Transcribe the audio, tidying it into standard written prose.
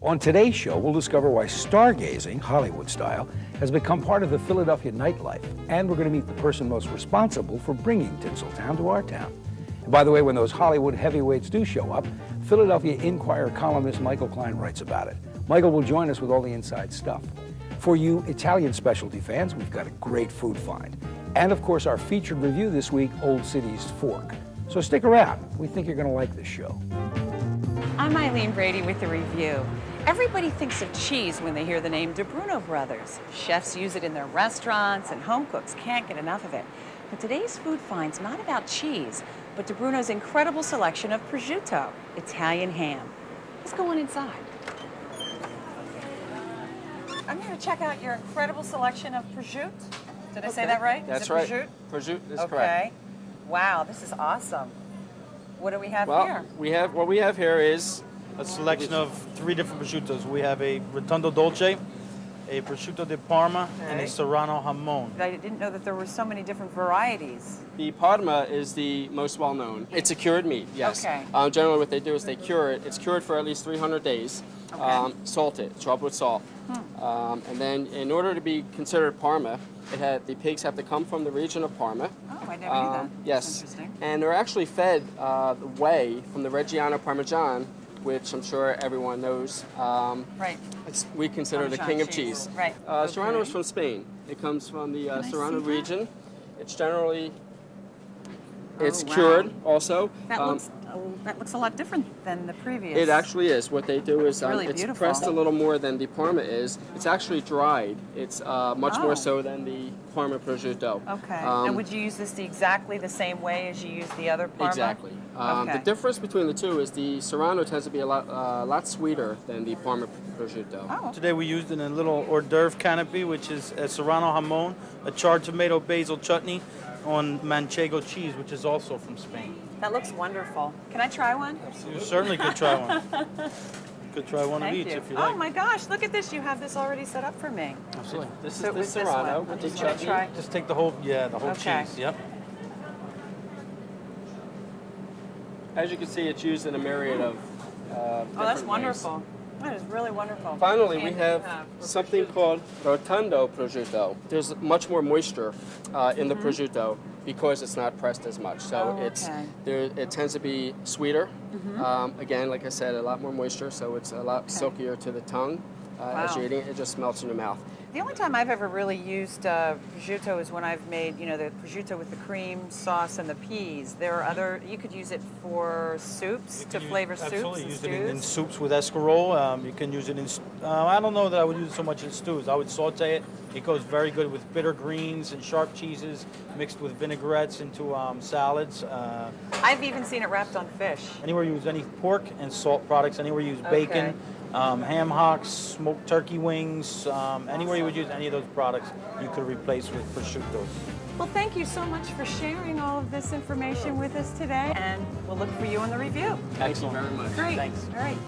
On today's show, we'll discover why stargazing, Hollywood style, has become part of the Philadelphia nightlife. And we're going to meet the person most responsible for bringing Tinseltown to our town. And by the way, when those Hollywood heavyweights do show up, Philadelphia Inquirer columnist Michael Klein writes about it. Michael will join us with all the inside stuff. For you Italian specialty fans, we've got a great food find. And of course, our featured review this week, Old City's Fork. So stick around. We think you're going to like this show. I'm Eileen Brady with the review. Everybody thinks of cheese when they hear the name DiBruno Brothers. Chefs use it in their restaurants and home cooks can't get enough of it. But today's food find's not about cheese, but DiBruno's incredible selection of prosciutto, Italian ham. Let's go on inside. I'm here to check out your incredible selection of prosciutto. Did I say that right? That's right. Prosciutto is correct. Okay. Wow, this is awesome. What do we have here? What we have here is a selection of 3 different prosciuttos. We have a Rotondo Dolce, a prosciutto di Parma, and a Serrano Hamon. I didn't know that there were so many different varieties. the Parma is the most well known. It's a cured meat, yes. Okay. Generally, what they do is they cure it. It's cured for at least 300 days. Okay. Salt it, rub with salt, and then in order to be considered Parma, the pigs have to come from the region of Parma. Oh, I never knew that. Yes. That's interesting. And they're actually fed the whey from the Reggiano Parmesan, which I'm sure everyone knows. Right. We consider the king of cheese. Right. Serrano is from Spain. It comes from the Serrano region. It's generally, it's cured also. That looks a lot different than the previous. It actually is. What they do is really it's beautiful. pressed a little more than the Parma is. It's actually dried. It's much more so than the Parma prosciutto. Okay. And would you use this exactly the same way as you use the other Parma? Exactly. Okay. The difference between the two is the Serrano tends to be a lot sweeter than the Parma prosciutto. Oh. Today we used in a little hors d'oeuvre canopy, which is a Serrano Hamon, a charred tomato basil chutney on manchego cheese, which is also from Spain. That looks wonderful. Can I try one? You certainly could try one. You could try one Thank of each you. if you like. Oh my gosh, look at this. You have this already set up for me. Absolutely. This So is the with this Serrano one, with I'm the just gonna chutney. try. Just take the whole Okay. cheese. Yep. As you can see, it's used in a myriad of Oh, that's different wonderful. That is really wonderful. Finally, we And have something called Rotondo prosciutto. There's much more moisture in the prosciutto because it's not pressed as much. So it tends to be sweeter. Again, like I said, a lot more moisture, so it's a lot silkier to the tongue. As you're eating it, it just melts in your mouth. The only time I've ever really used prosciutto is when I've made, the prosciutto with the cream sauce and the peas. There are other, you could use it for soups, to flavor soups Absolutely. and Use stews. it in soups with escarole. You can use it in, I don't know that I would use it so much in stews. I would saute it. It goes very good with bitter greens and sharp cheeses mixed with vinaigrettes into salads. I've even seen it wrapped on fish. Anywhere you use any pork and salt products, anywhere you use bacon, ham hocks, smoked turkey wings, anywhere you would use any of those products, you could replace with prosciutto. Well, thank you so much for sharing all of this information with us today, and we'll look for you on the review. Thank you very much. Great. Thanks. All right.